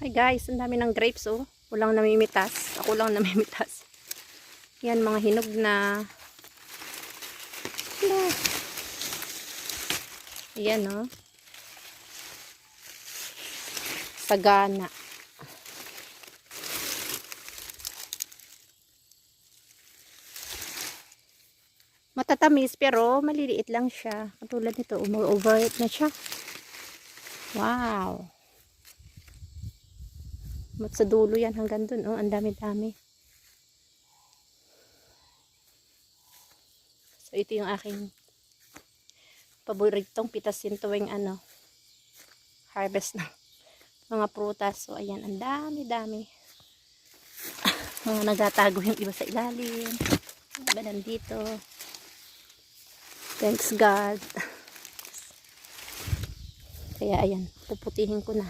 Hi guys, ang dami ng grapes oh. Walang namimitas. Ako lang namimitas. Yan mga hinog na. Ayan oh. Sagana. Matatamis pero maliliit lang siya. Katulad nito, overripe na siya. Wow. Sa dulo yan hanggang dun oh, ang dami-dami. So ito yung aking paboritong pitasin tuwing harvest ng mga prutas. So ayan, ang dami-dami. Mga nagtatago yung iba sa ilalim. Iba nandito. Thanks God. Kaya ayan, puputihin ko na.